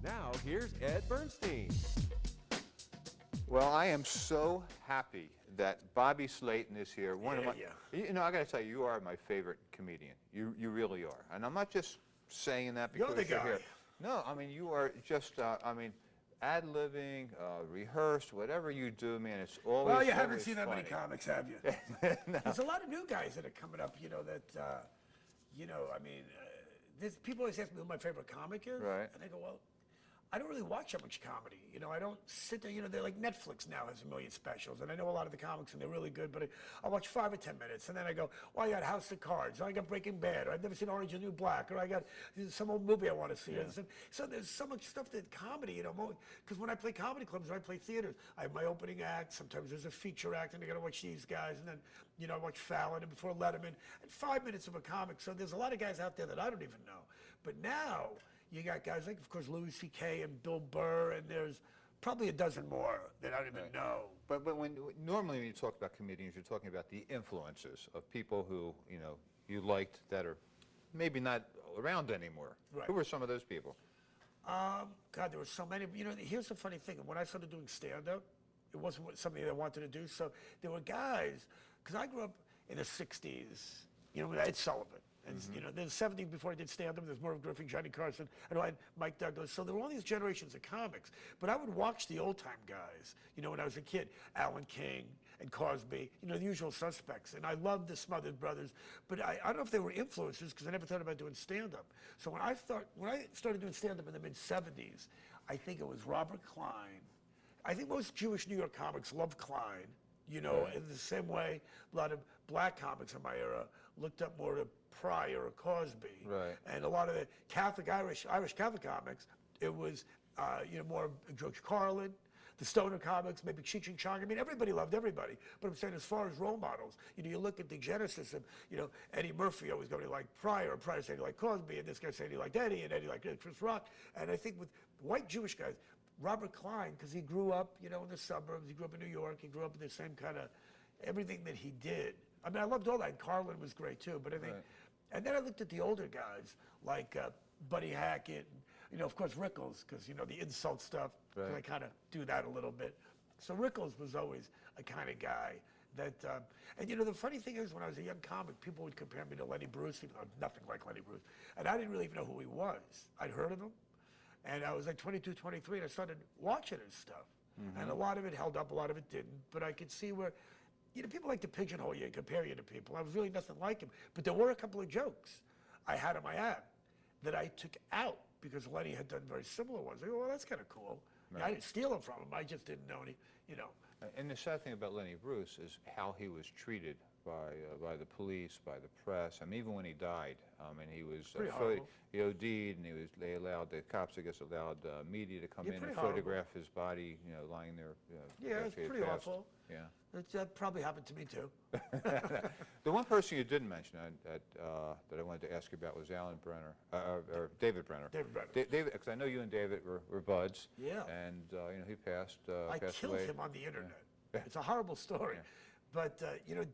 Now, here's Ed Bernstein. Well, I am so happy that Bobby Slayton is here. You know, I got to tell you, you are my favorite comedian. You really are. And I'm not just saying that because You're the guy. here. No, I mean, you are just, ad-libbing, rehearsed, whatever you do, man, it's always Well, you haven't always seen that many funny. comics, have you? No. There's a lot of new guys that are coming up, there's people always ask me who my favorite comic is. Right. And I go, well, I don't really watch that much comedy. I don't sit there, they're like Netflix now has a million specials. And I know a lot of the comics and they're really good, but I watch 5 or 10 minutes. And then I go, well, I got House of Cards, or I got Breaking Bad, or I've never seen Orange is the New Black, or I got some old movie I want to see. Yeah. So there's so much stuff that comedy, because when I play comedy clubs or I play theaters, I have my opening act. Sometimes there's a feature act and I got to watch these guys. And then, I watch Fallon and before Letterman, and 5 minutes of a comic. So there's a lot of guys out there that I don't even know. But now, you got guys like, of course, Louis C.K. and Bill Burr, and there's probably a dozen more that I don't even know. But normally when you talk about comedians, you're talking about the influences of people who, you liked that are maybe not around anymore. Right. Who were some of those people? God, there were so many. Here's the funny thing. When I started doing stand-up, it wasn't something that I wanted to do. So there were guys, because I grew up in the 60s, with Ed Sullivan. And, in the 70s, before I did stand-up, there's Merv Griffin, Johnny Carson, I had Mike Douglas. So there were all these generations of comics. But I would watch the old-time guys, when I was a kid, Alan King and Cosby, the usual suspects. And I loved the Smothers Brothers. But I don't know if they were influences, because I never thought about doing stand-up. So when I started doing stand-up in the mid-70s, I think it was Robert Klein. I think most Jewish New York comics loved Klein. In the same way, a lot of black comics in my era looked up more to Pryor or Cosby. Right. And a lot of the Catholic, Irish Catholic comics, it was, more George Carlin, the Stoner comics, maybe Cheech and Chong. I mean, everybody loved everybody. But I'm saying as far as role models, you look at the genesis of, Eddie Murphy always going to like Pryor, and Pryor saying he liked Cosby, and this guy saying he liked Eddie, and Eddie liked Chris Rock. And I think with white Jewish guys, Robert Klein, because he grew up, in the suburbs, he grew up in New York, he grew up in the same kind of, everything that he did. I mean, I loved all that. Carlin was great too, but I think, right. And then I looked at the older guys, like Buddy Hackett, and, of course, Rickles, because, the insult stuff, right. I kind of do that a little bit. So Rickles was always a kind of guy that, and, the funny thing is, when I was a young comic, people would compare me to Lenny Bruce, even though I'm nothing like Lenny Bruce, and I didn't really even know who he was. I'd heard of him. And I was like 22, 23, and I started watching his stuff. Mm-hmm. And a lot of it held up, a lot of it didn't. But I could see where, people like to pigeonhole you and compare you to people. I was really nothing like him. But there were a couple of jokes I had in my act that I took out because Lenny had done very similar ones. I go, well, that's kind of cool. Right. I didn't steal them from him. I just didn't know any, And the sad thing about Lenny Bruce is how he was treated by the police, by the press. I mean, even when he died, and he was he OD'd, and the cops, I guess, allowed media to come in and photograph his body, lying there. Yeah, it's pretty awful. Yeah. That probably happened to me too. The one person you didn't mention that I wanted to ask you about was Alan Brenner, or David Brenner. David Brenner. David, because I know you and David were buds. Yeah. And he passed I passed killed away. him on the internet. Yeah. It's a horrible story. Yeah. But,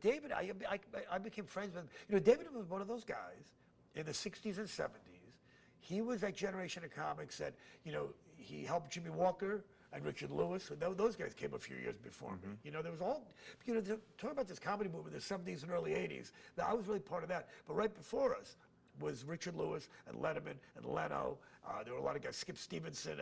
David, I became friends with him. David was one of those guys in the 60s and 70s. He was that generation of comics that, he helped Jimmy Walker and Richard Lewis. And those guys came a few years before me. There was all, talking about this comedy movement in the 70s and early 80s, I was really part of that. But right before us was Richard Lewis and Letterman and Leno. There were a lot of guys, Skip Stevenson,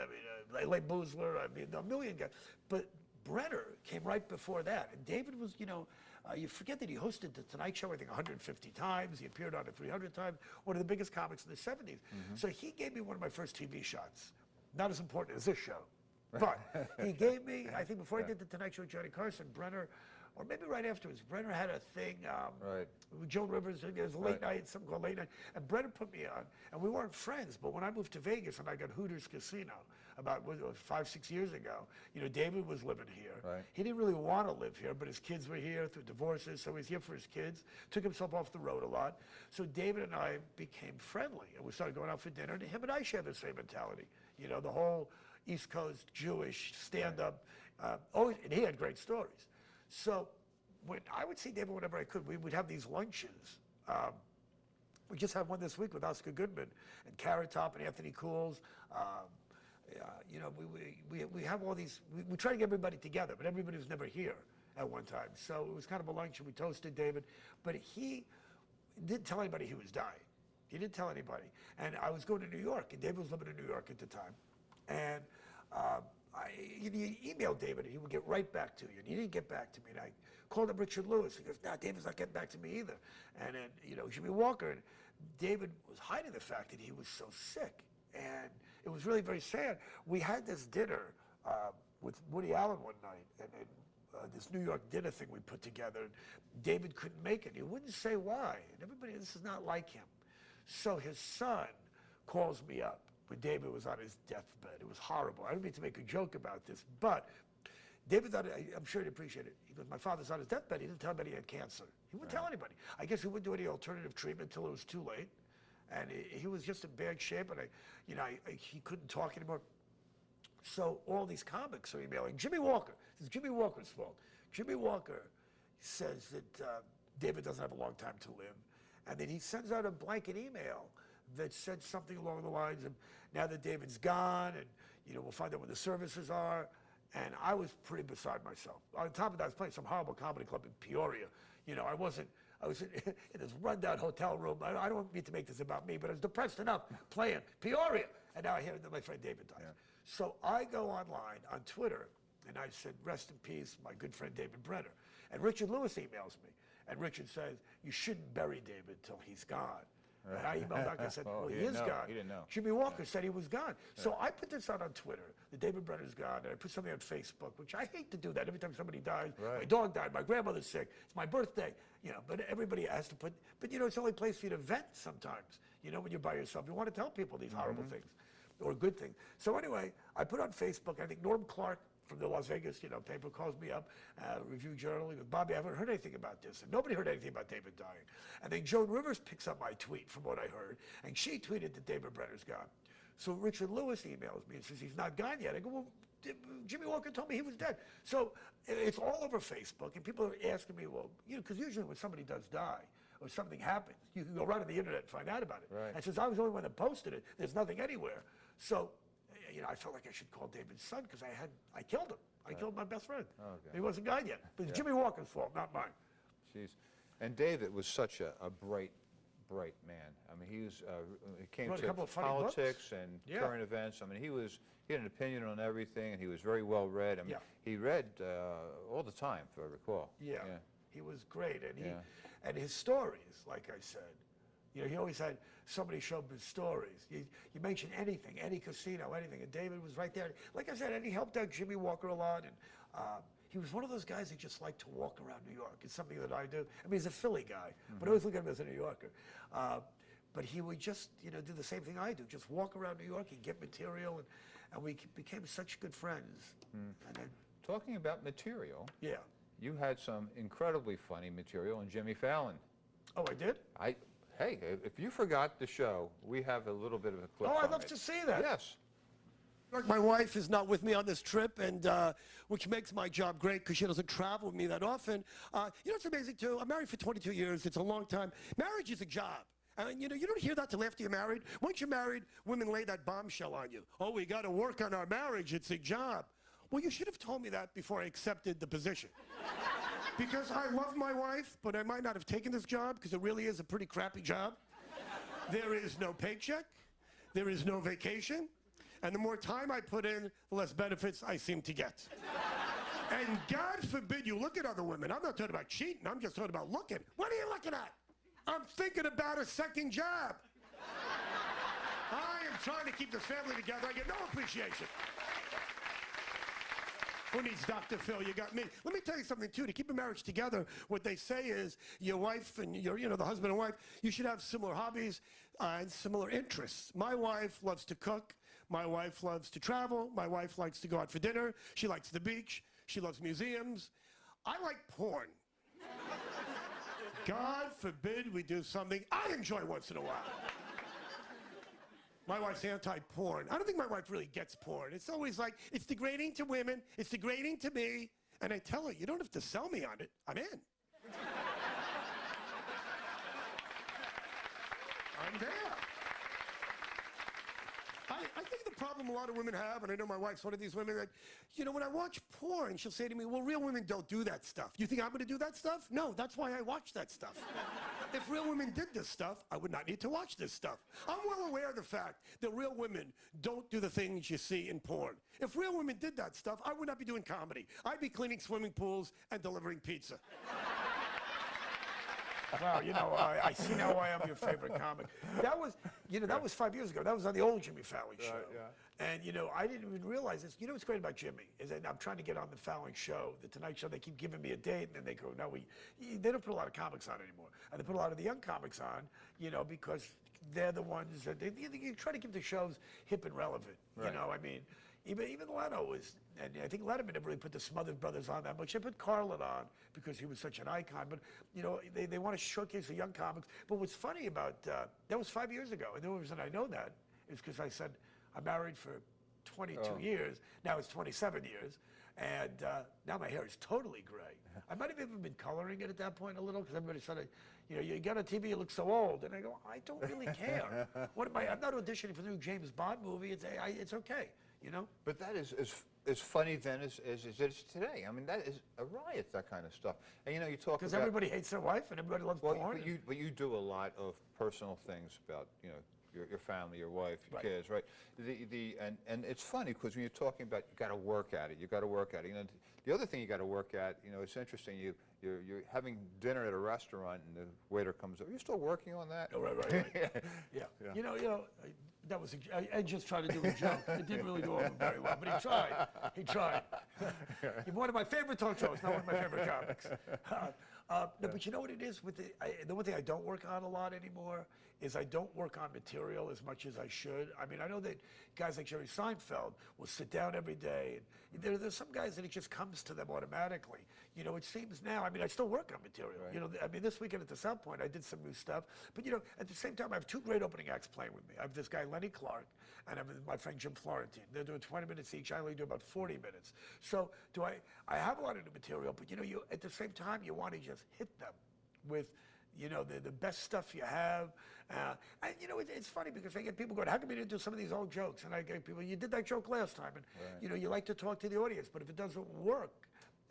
Leigh Boozler, a million guys. But Brenner came right before that. And David was, you forget that he hosted The Tonight Show, I think, 150 times. He appeared on it 300 times. One of the biggest comics in the 70s. So he gave me one of my first TV shots. Not as important as this show. But he gave me, I think before I did The Tonight Show with Johnny Carson, Brenner, or maybe right afterwards, Brenner had a thing with Joan Rivers. It was a late night, something called Late Night. And Brenner put me on. And we weren't friends, but when I moved to Vegas and I got Hooters Casino about 5, 6 years ago, David was living here. Right. He didn't really want to live here, but his kids were here through divorces, so he was here for his kids. Took himself off the road a lot. So David and I became friendly, and we started going out for dinner. And him and I share the same mentality. The whole East Coast Jewish stand-up. And he had great stories. So when I would see David whenever I could, we would have these lunches. We just had one this week with Oscar Goodman and Carrot Top and Anthony Cools. you know, we have all these, we try to get everybody together, but everybody was never here at one time. So it was kind of a luncheon. We toasted David, but he didn't tell anybody he was dying. He didn't tell anybody. And I was going to New York, and David was living in New York at the time. And you emailed David, and he would get right back to you. And he didn't get back to me. And I called up Richard Lewis. He goes, "Nah, David's not getting back to me either." And then, you know, Jimmy Walker. And David was hiding the fact that he was so sick. And it was really very sad. We had this dinner with Woody Allen one night, and this New York dinner thing we put together. And David couldn't make it. He wouldn't say why. And everybody, this is not like him. So his son calls me up when David was on his deathbed. It was horrible. I don't mean to make a joke about this, but David thought, I'm sure he'd appreciate it. He goes, "My father's on his deathbed." He didn't tell anybody he had cancer. He wouldn't tell anybody. I guess he wouldn't do any alternative treatment until it was too late. And he was just in bad shape, and he couldn't talk anymore. So all these comics are emailing Jimmy Walker. It's Jimmy Walker's fault. Jimmy Walker says that David doesn't have a long time to live. And then he sends out a blanket email that said something along the lines of, "Now that David's gone, and we'll find out where the services are." And I was pretty beside myself. On top of that, I was playing some horrible comedy club in Peoria. I was in this rundown hotel room. I don't mean to make this about me, but I was depressed enough playing Peoria. And now I hear that my friend David dies. Yeah. So I go online on Twitter, and I said, "Rest in peace, my good friend David Brenner." And Richard Lewis emails me. And Richard says, "You shouldn't bury David till he's gone." Right. And I emailed back and said, "Well, he is gone." He didn't know. Jimmy Walker said he was gone. So I put this out on Twitter, that David Brenner's gone, and I put something on Facebook, which I hate to do that. Every time somebody dies, my dog died, my grandmother's sick, it's my birthday, but everybody has to put, but it's the only place for you to vent sometimes, when you're by yourself. You want to tell people these horrible things, or good things. So anyway, I put on Facebook, I think Norm Clarke from the Las Vegas, paper calls me up, Review Journal. He goes, "Bobby, I haven't heard anything about this." And nobody heard anything about David dying. And then Joan Rivers picks up my tweet from what I heard, and she tweeted that David Brenner's gone. So Richard Lewis emails me and says he's not gone yet. I go, "Well, Jimmy Walker told me he was dead." So it's all over Facebook, and people are asking me, well, because usually when somebody does die or something happens, you can go right on the internet and find out about it. Right. And since I was the only one that posted it, there's nothing anywhere. So I felt like I should call David's son because I killed him. I killed my best friend. Okay. He wasn't gone yet. But it's Jimmy Walker's fault, not mine. Jeez. And David was such a bright man. I mean, he came to politics and current events. I mean, he had an opinion on everything, and he was very well read. I mean, he read all the time, if I recall. Yeah. He was great, and his stories, like I said. He always had somebody show him his stories. You mention anything, any casino, anything, and David was right there. Like I said, and he helped out Jimmy Walker a lot, and he was one of those guys that just liked to walk around New York. It's something that I do. I mean, he's a Philly guy, but I always look at him as a New Yorker. But he would just, do the same thing I do, just walk around New York and get material, and we became such good friends. And then, talking about material, yeah, you had some incredibly funny material on Jimmy Fallon. Oh, I did? Hey, if you forgot the show, we have a little bit of a clip. Oh, I'd love to see that. Yes. My wife is not with me on this trip, and which makes my job great because she doesn't travel with me that often. It's amazing, too. I'm married for 22 years. It's a long time. Marriage is a job. And, you don't hear that till after you're married. Once you're married, women lay that bombshell on you. "Oh, we got to work on our marriage. It's a job." Well, you should have told me that before I accepted the position. Because I love my wife, but I might not have taken this job because it really is a pretty crappy job. There is no paycheck. There is no vacation. And the more time I put in, the less benefits I seem to get. And God forbid you look at other women. I'm not talking about cheating. I'm just talking about looking. What are you looking at? I'm thinking about a second job. I am trying to keep this family together. I get no appreciation. Who needs Dr. Phil? You got me. Let me tell you something, too. To keep a marriage together, what they say is your wife and the husband and wife, you should have similar hobbies and similar interests. My wife loves to cook. My wife loves to travel. My wife likes to go out for dinner. She likes the beach. She loves museums. I like porn. God forbid we do something I enjoy once in a while. My wife's anti-porn. I don't think my wife really gets porn. It's always like, it's degrading to women, it's degrading to me, and I tell her, you don't have to sell me on it, I'm in. I'm there. I think the problem a lot of women have, and I know my wife's one of these women that, you know, when I watch porn, she'll say to me, well, real women don't do that stuff. You think I'm going to do that stuff? No, that's why I watch that stuff. If real women did this stuff, I would not need to watch this stuff. I'm well aware of the fact that real women don't do the things you see in porn. If real women did that stuff, I would not be doing comedy. I'd be cleaning swimming pools and delivering pizza. Wow, you know, I see now why I'm your favorite comic. That was, you know, that was 5 years ago. That was on the old Jimmy Fallon show. Yeah. And, you know, I didn't even realize this. You know what's great about Jimmy is that I'm trying to get on the Fallon show, the Tonight Show. They keep giving me a date, and then they go, no, they don't put a lot of comics on anymore. And they put a lot of the young comics on, you know, because they're the ones that they try to keep the shows hip and relevant. Right. You know, I mean, even Leno was, and I think Letterman never really put the Smothers Brothers on that much. They put Carlin on because he was such an icon. But, you know, they want to showcase the young comics. But what's funny about, that was 5 years ago. And the only reason I know that is because I said, I'm married for 22 years. Now it's 27 years. And now my hair is totally gray. I might have even been coloring it at that point a little because everybody said, you know, you got on TV, you look so old. And I go, I don't really care. What am I'm not auditioning for the new James Bond movie. It's okay. You know? But that is as funny then as it is today. I mean, that is a riot, that kind of stuff. And, you know, you talk about... Because everybody hates their wife and everybody loves porn. But you do a lot of personal things about, you know, your family, your wife, your kids, right? And it's funny because when you're talking about you got to work at it, you got to work at it. You know, the other thing you got to work at, you know, it's interesting. You're having dinner at a restaurant and the waiter comes over. You're still working on that? Oh, right. Yeah. You know, that was Ed just tried to do a joke. It didn't really go over very well, but he tried. You're one of my favorite talk shows, not one of my favorite comics. No, but you know what it is with the one thing I don't work on a lot anymore is I don't work on material as much as I should. I mean, I know that guys like Jerry Seinfeld will sit down every day. And there's some guys that it just comes to them automatically. You know, it seems now, I mean, I still work on material. Right. You know, I mean, this weekend at the South Point, I did some new stuff. But, you know, at the same time, I have two great opening acts playing with me. I have this guy, Lenny, Clarke, and I have my friend Jim Florentine. They're doing 20 minutes each. I only do about 40 minutes. So I have a lot of new material, but, you know, at the same time, you want to just hit them with, you know, the best stuff you have. And, you know, it's funny because I get people going, how come you didn't do some of these old jokes? And I get people, you did that joke last time. And, you know, you like to talk to the audience, but if it doesn't work,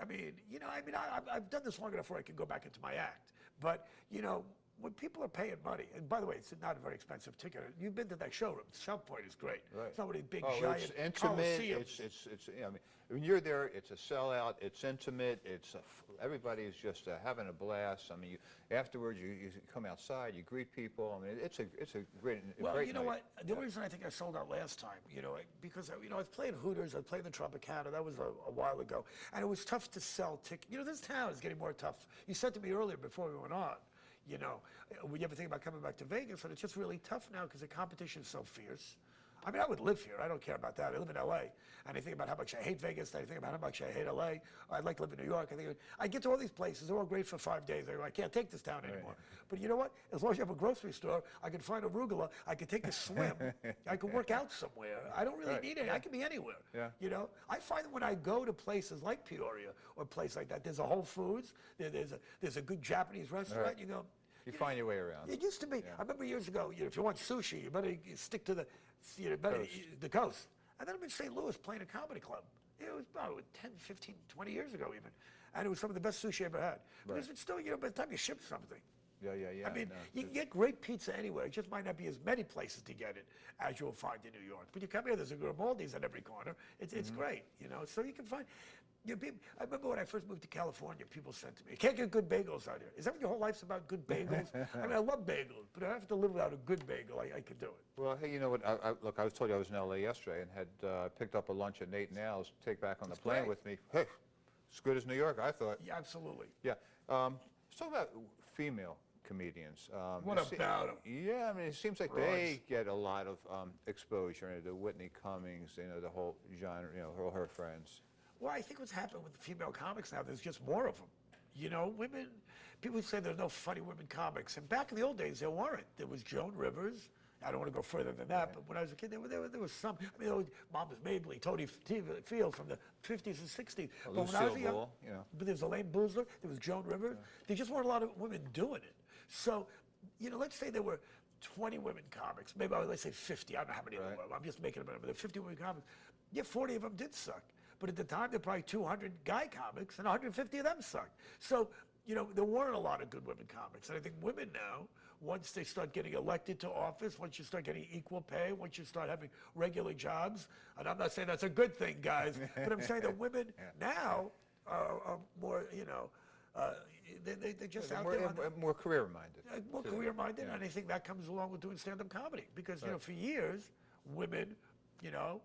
I mean, you know, I've done this long enough where I can go back into my act. But, you know, when people are paying money, and by the way, it's not a very expensive ticket. You've been to that showroom. South Point is great. Right. It's not one of these big, it's giant intimate. coliseums. It's you know, I mean, when you're there, it's a sellout. It's intimate. Everybody's just having a blast. I mean, afterwards, you come outside, you greet people. I mean, it's a great Well, great you know night. what? The only reason I think I sold out last time, you know, because, you know, I've played Hooters, I've played the Tropicana. That was a while ago. And it was tough to sell tickets. You know, this town is getting more tough. You said to me earlier before we went on, you know, when you ever think about coming back to Vegas, and it's just really tough now because the competition is so fierce. I mean, I would live here. I don't care about that. I live in L.A. And I think about how much I hate Vegas. I think about how much I hate L.A. I'd like to live in New York. I get to all these places. They're all great for 5 days. I can't take this town anymore. But you know what? As long as you have a grocery store, I can find arugula. I can take a swim. I can work out somewhere. I don't really need it. I can be anywhere. You know? I find that when I go to places like Peoria or a place like that, there's a Whole Foods. There's a good Japanese restaurant. You go, you find your way around. It used to be. I remember years ago, you know, if you want sushi, you better stick to the coast. And then I'm in St. Louis playing a comedy club. It was about 10, 15, 20 years ago even. And it was some of the best sushi I ever had. Because it's still, you know, by the time you ship something. Yeah. I mean, you can get great pizza anywhere. It just might not be as many places to get it as you'll find in New York. But you come here, there's a Grimaldi's at every corner. It's great, you know. So you can find. You know, I remember when I first moved to California, people said to me, "You can't get good bagels out here." Is that what your whole life's about, good bagels? I mean, I love bagels, but if I have to live without a good bagel, I can do it. Well, hey, you know what? Look, I was told you I was in L.A. yesterday and had picked up a lunch at Nate and Al's to take back on the plane with me. Hey, as good as New York, I thought. Yeah, absolutely. Yeah. Let's talk about female comedians. What about them? Yeah, I mean, it seems like they get a lot of exposure. You know, the Whitney Cummings, you know, the whole genre, you know, all her friends. Well, I think what's happened with the female comics now, there's just more of them. You know, women, people say there's no funny women comics. And back in the old days, there weren't. There was Joan Rivers. I don't want to go further than that, but when I was a kid, there was some. I mean, Mama's Mabley, Tony Field from the 50s and 60s. Well, but when I was Lucille young, Ball, you know. but there was Elaine Boozler, there was Joan Rivers. There just weren't a lot of women doing it. So, you know, let's say there were 20 women comics, maybe let's say 50, I don't know how many there were, I'm just making up a number, there are 50 women comics, yeah, 40 of them did suck. But at the time, there were probably 200 guy comics, and 150 of them sucked. So, you know, there weren't a lot of good women comics. And I think women now, once they start getting elected to office, once you start getting equal pay, once you start having regular jobs, and I'm not saying that's a good thing, guys, but I'm saying that women now are more, you know, they're just out there. More career-minded. More career-minded, and I think that comes along with doing stand-up comedy. Because, you know, for years, women, you know,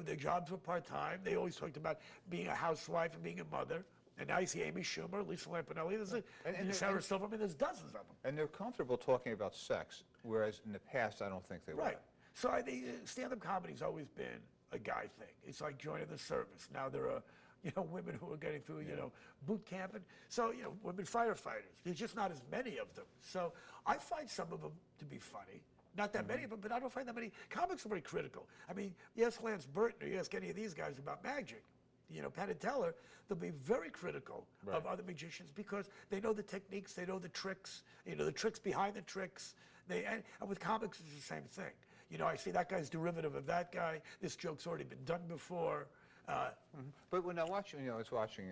their jobs were part-time. They always talked about being a housewife and being a mother. And now you see Amy Schumer, Lisa Lampanelli, and Sarah Silverman, there's dozens of them. And they're comfortable talking about sex, whereas in the past, I don't think they were. Right. So I think stand-up comedy's always been a guy thing. It's like joining the service. Now there are, you know, women who are getting through, you know, boot camp. And so, you know, women firefighters. There's just not as many of them. So I find some of them to be funny. Not that many of them, but I don't find that many. Comics are very critical. I mean, you ask Lance Burton or you ask any of these guys about magic, you know, Penn and Teller, they'll be very critical of other magicians because they know the techniques, they know the tricks, you know, the tricks behind the tricks. And with comics, it's the same thing. You know, I see that guy's derivative of that guy. This joke's already been done before. But when I watch, you know, I was watching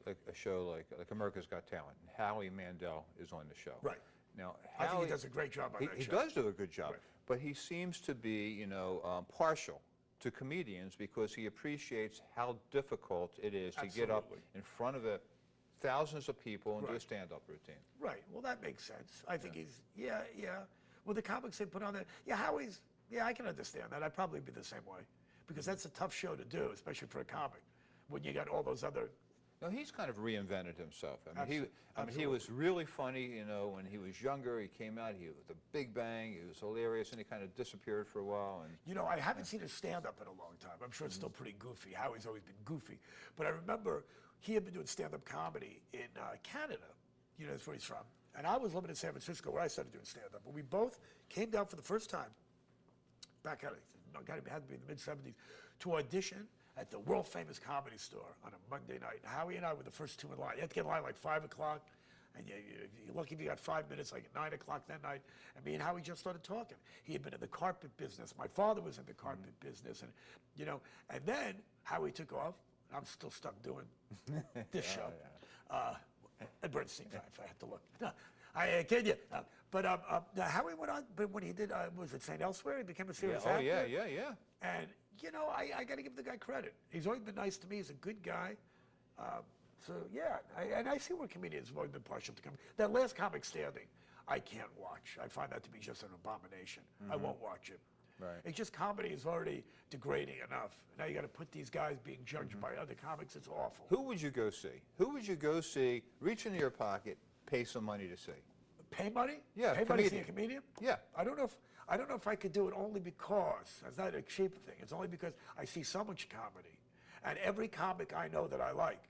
like a show like America's Got Talent, and Howie Mandel is on the show. Right. Now, I think he does a great job on that show. He does do a good job, but he seems to be, you know, partial to comedians because he appreciates how difficult it is to get up in front of thousands of people and do a stand-up routine. Right. Well, that makes sense. I think he's, yeah. Well, the comics they put on there, Howie's, I can understand that. I'd probably be the same way because that's a tough show to do, especially for a comic, when you got all those other. No, he's kind of reinvented himself. I mean, he was really funny, you know, when he was younger. He came out, with a big bang. He was hilarious, and he kind of disappeared for a while. And you know, I haven't seen him stand up in a long time. I'm sure it's still pretty goofy. Howie's always been goofy, but I remember he had been doing stand-up comedy in Canada. You know, that's where he's from. And I was living in San Francisco where I started doing stand-up. But we both came down for the first time back at it had to be in the mid-'70s to audition at the world-famous Comedy Store on a Monday night. And Howie and I were the first two in line. You had to get in line like 5 o'clock, and you're lucky if you got 5 minutes, like at 9 o'clock that night. And me and Howie just started talking. He had been in the carpet business. My father was in the carpet business, and you know. And then Howie took off. I'm still stuck doing this show. Ed Bernstein Show, if I had to look. No, I kid you. But Howie went on. But when he did, was it St. Elsewhere? He became a serious actor. Yeah. And you know, I got to give the guy credit. He's always been nice to me. He's a good guy. So yeah, and I see where comedians have always been partial to comedy. That last comic standing, I can't watch. I find that to be just an abomination. I won't watch it. Right. It's just comedy is already degrading enough. Now you got to put these guys being judged by other comics. It's awful. Who would you go see? Who would you go see? Reach into your pocket, pay some money to see. Pay money? Yeah, pay money to see a comedian? Yeah. I don't know if I could do it only because it's not a cheap thing. It's only because I see so much comedy, and every comic I know that I like,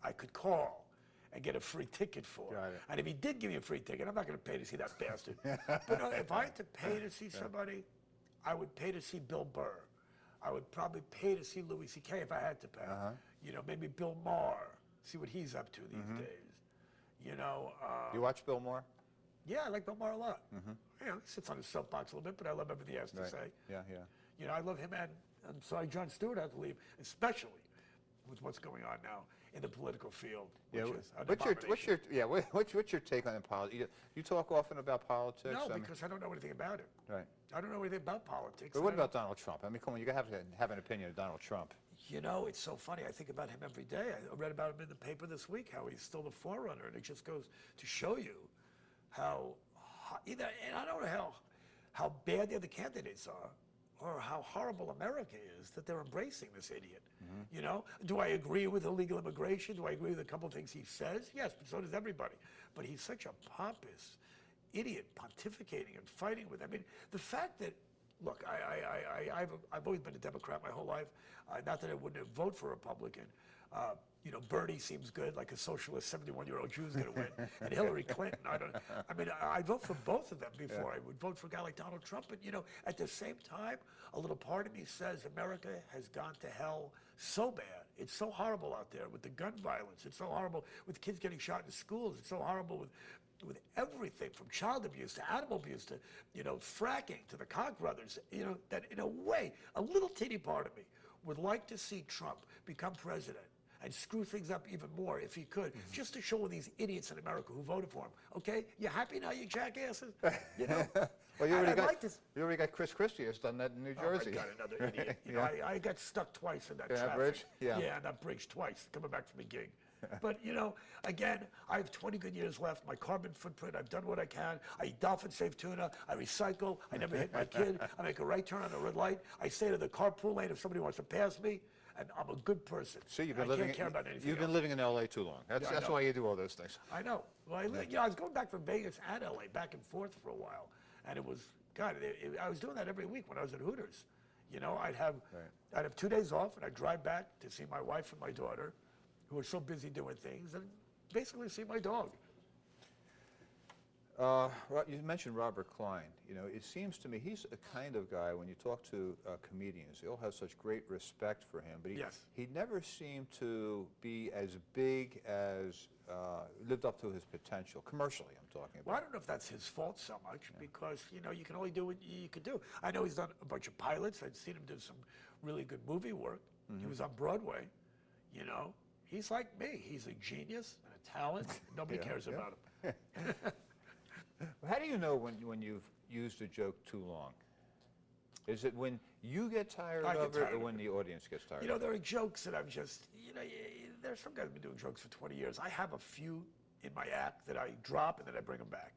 I could call and get a free ticket for. And if he did give me a free ticket, I'm not going to pay to see that bastard. But if I had to pay to see somebody, I would pay to see Bill Burr. I would probably pay to see Louis C.K. if I had to pay. You know, maybe Bill Maher, see what he's up to these days. You know. You watch Bill Maher? Yeah, I like Bill Maher a lot. You know, he sits on his soapbox a little bit, but I love everything he has to say. Yeah. You know, I love him, and I'm sorry Jon Stewart had to leave, especially with what's going on now in the political field, which is an abomination. What's your take on politics? You talk often about politics? No, because I don't know anything about it. Right. I don't know anything about politics. But what about Donald Trump? I mean, come on, you have to have an opinion of Donald Trump. You know, it's so funny. I think about him every day. I read about him in the paper this week, how he's still the forerunner, and it just goes to show you how either, and I don't know how bad the other candidates are, or how horrible America is that they're embracing this idiot. You know, do I agree with illegal immigration? Do I agree with a couple of things he says? Yes, but so does everybody. But he's such a pompous idiot, pontificating and fighting with. I mean, the fact that, look, I've always been a Democrat my whole life. Not that I wouldn't vote for a Republican. You know, Bernie seems good, like a socialist 71-year-old Jew's going to win. And Hillary Clinton, I vote for both of them before I would vote for a guy like Donald Trump. But, you know, at the same time, a little part of me says America has gone to hell so bad. It's so horrible out there with the gun violence. It's so horrible with kids getting shot in schools. It's so horrible with everything from child abuse to animal abuse to, fracking to the Koch brothers, that in a way, a little teeny part of me would like to see Trump become president and screw things up even more if he could, just to show these idiots in America who voted for him. Okay, you happy now, you jackasses? Well, you already got Chris Christie has done that in New Jersey. Oh, my God, another idiot. I got stuck twice in that traffic. Bridge? Yeah. Yeah, on that bridge twice, coming back from a gig. But, again, I have 20 good years left. My carbon footprint, I've done what I can. I eat dolphin-safe tuna. I recycle. I never hit my kid. I make a right turn on a red light. I stay to the carpool lane if somebody wants to pass me. And I'm a good person. See, I can't care about anything you've been else. living in L.A. too long. That's why you do all those things. I know. Well, I was going back from Vegas and L.A. back and forth for a while. And it was, God, I was doing that every week when I was at Hooters. I'd have 2 days off, and I'd drive back to see my wife and my daughter, who were so busy doing things, and basically see my dog. You mentioned Robert Klein. It seems to me he's a kind of guy, when you talk to comedians, they all have such great respect for him, but he never seemed to be as big as, lived up to his potential, commercially I'm talking about. Well, I don't know if that's his fault so much, because, you can only do what you can do. I know he's done a bunch of pilots. I've seen him do some really good movie work. He was on Broadway, He's like me. He's a genius and a talent. Nobody cares about him. How do you know when you've used a joke too long? Is it when you get tired of it, or when the audience gets tired of it? There are jokes that I'm just, there's some guys who've been doing jokes for 20 years. I have a few in my act that I drop and then I bring them back.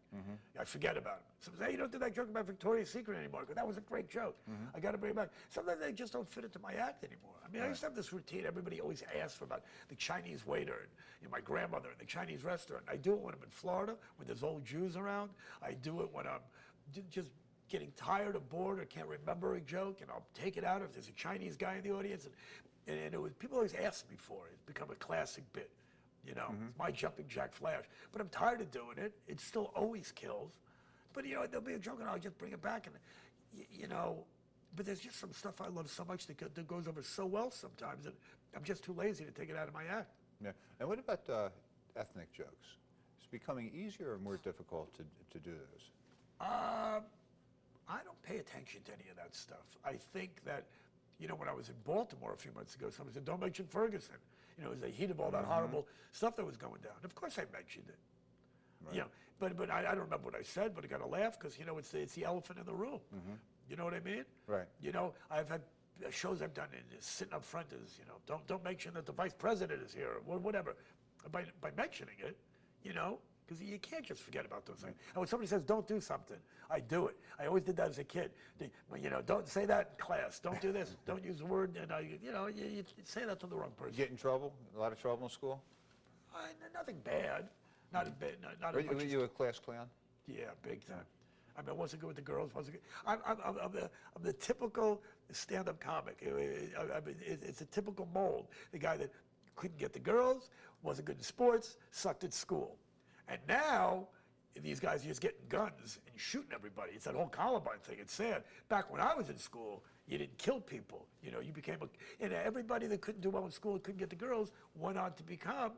I forget about them. Some say, hey, you don't do that joke about Victoria's Secret anymore, because that was a great joke. I got to bring it back. Sometimes they just don't fit into my act anymore. I mean, I used to have this routine. Everybody always asks for about the Chinese waiter and my grandmother in the Chinese restaurant. I do it when I'm in Florida, when there's old Jews around. I do it when I'm just getting tired or bored or can't remember a joke, and I'll take it out if there's a Chinese guy in the audience. And it was, people always ask me for it. It's become a classic bit. It's my jumping jack flash. But I'm tired of doing it. It still always kills. But, there'll be a joke and I'll just bring it back. And, but there's just some stuff I love so much that goes over so well sometimes that I'm just too lazy to take it out of my act. Yeah. And what about ethnic jokes? It's becoming easier or more difficult to do those? I don't pay attention to any of that stuff. I think that, when I was in Baltimore a few months ago, somebody said, don't mention Ferguson. It was the heat of all that horrible stuff that was going down. Of course I mentioned it. Right. But I don't remember what I said, but I got to laugh because, it's the elephant in the room. You know what I mean? Right. I've had shows I've done sitting up front is, don't mention that the vice president is here or whatever. By mentioning it, because you can't just forget about those things. And when somebody says, don't do something, I do it. I always did that as a kid. Don't say that in class. Don't do this. Don't use the word. And, you say that to the wrong person. Get in trouble? A lot of trouble in school? Nothing bad. Not as much. Were you a class clown? Yeah, big time. I mean, I wasn't good with the girls. Wasn't good. I'm the typical stand-up comic. It's a typical mold. The guy that couldn't get the girls, wasn't good in sports, sucked at school. And now, these guys are just getting guns and shooting everybody. It's that whole Columbine thing. It's sad. Back when I was in school, you didn't kill people. You became and everybody that couldn't do well in school, couldn't get the girls, went on to become,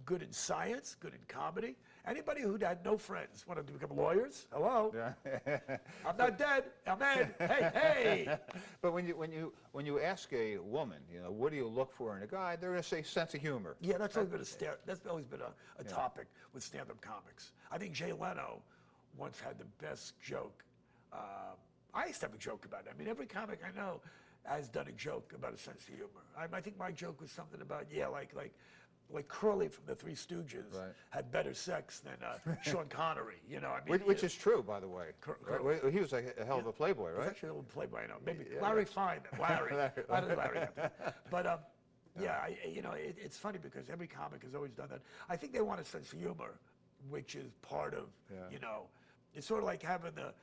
good in science, good in comedy. Anybody who had no friends wanted to become lawyers. Hello. Yeah. I'm not dead. I'm in. Hey. But when you ask a woman, what do you look for in a guy? They're going to say sense of humor. Yeah, that's always been a topic with stand-up comics. I think Jay Leno once had the best joke. I used to have a joke about it. I mean, every comic I know has done a joke about a sense of humor. I think my joke was something about like Curly from the Three Stooges had better sex than Sean Connery. Which is true, by the way. He was a hell of a playboy, right? He's actually a little playboy. Maybe Larry Fine. Larry. How did Larry get that? But it's funny because every comic has always done that. I think they want a sense of humor, which is part of it's sort of like having the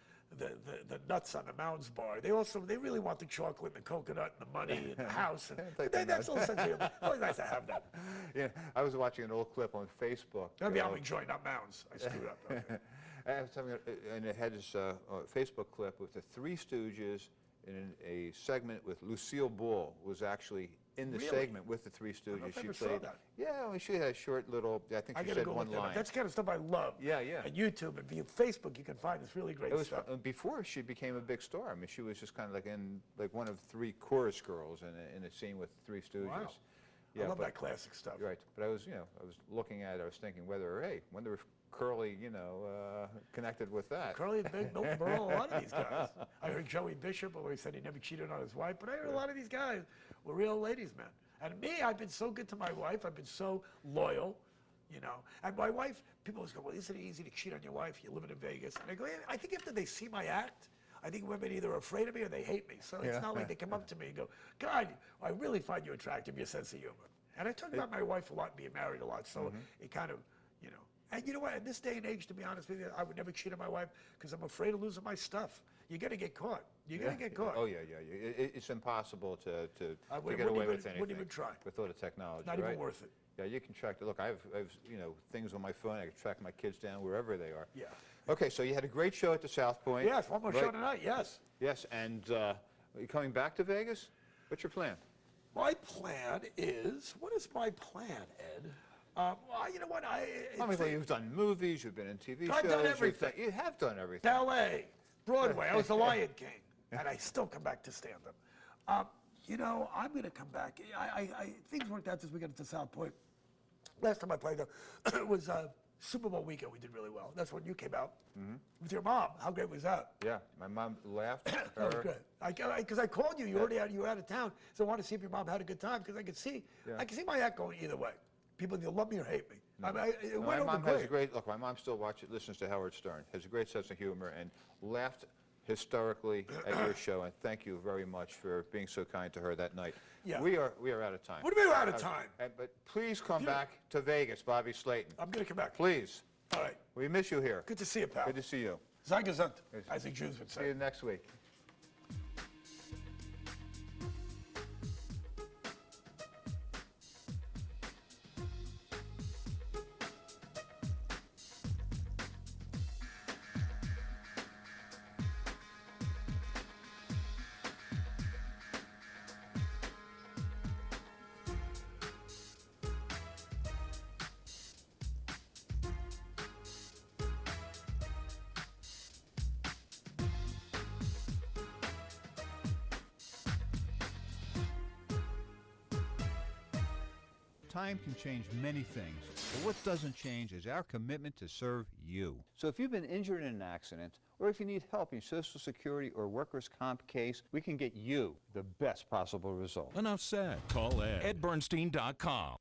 nuts on the Mounds bar. They really want the chocolate and the coconut and the money and the house. That's all sense of humor. It's always nice to have that. Yeah, I was watching an old clip on Facebook. Maybe I'm enjoying, not Mounds. I screwed up. Okay. I was having and it had this Facebook clip with the Three Stooges in a segment with Lucille Ball was actually in the Really? segment with the Three I don't know Stooges. if I She ever saw played. that. Yeah, well, she had a short little. I think I she gotta said go one look that up. line. That's the kind of stuff I love. Yeah, yeah. On YouTube and via Facebook, you can find this really great It was stuff. before she became a big star. I mean, she was just kind of like one of 3 chorus girls in a scene with the Three Stooges. Wow. Yeah, I love but- that classic stuff. Right, but I was looking at it. I was thinking wonder if Curly, connected with that. Curly and Big, Milton Berle, a lot of these guys. I heard Joey Bishop always said he never cheated on his wife, but I heard a lot of these guys were real ladies, man. And me, I've been so good to my wife. I've been so loyal, And my wife, people always go, well, isn't it easy to cheat on your wife? You're living in Vegas. And I go, yeah, I think after they see my act, I think women either are afraid of me or they hate me. So it's not like they come up to me and go, God, I really find you attractive, your sense of humor. And I talk about my wife a lot and being married a lot, so it kind of, And you know what? In this day and age, to be honest with you, I would never cheat on my wife because I'm afraid of losing my stuff. You're going to get caught. You're going to get caught. Oh, yeah. It's impossible to wouldn't get away even- with anything. wouldn't even try. With all the technology, Not right? even worth it. Yeah, you can track. Look, I have things on my phone. I can track my kids down wherever they are. Yeah. Okay, so you had a great show at the South Point. Yes, one more show tonight, yes. Yes, and are you coming back to Vegas? What's your plan? My plan is, what is my plan, Ed? Well, you know what? You've done movies, you've been in TV I've shows. done everything. You have done everything. Ballet, Broadway. I was the Lion King, and I still come back to stand-up. I'm going to come back. Things worked out this weekend at the South Point. Last time I played, though, was Super Bowl weekend. We did really well. That's when you came out with your mom. How great was that? Yeah, my mom laughed. That was good. Because I called you. You were out of town, so I wanted to see if your mom had a good time because I could see my act going either way. People either love me or hate me. It went My over mom great. has a great look. My mom still listens to Howard Stern. Has a great sense of humor and laughed hysterically at your show. And thank you very much for being so kind to her that night. Yeah. We are out of time. What do you mean we're out of time? But please come back to Vegas, Bobby Slayton. I'm going to come back. Please. All right. We miss you here. Good to see you, pal. Good to see you. Sei gesund, as the Jews would See you say. next week. Time can change many things, but what doesn't change is our commitment to serve you. So if you've been injured in an accident, or if you need help in your Social Security or workers' comp case, we can get you the best possible result. Enough said. Call Ed. EdBernstein.com.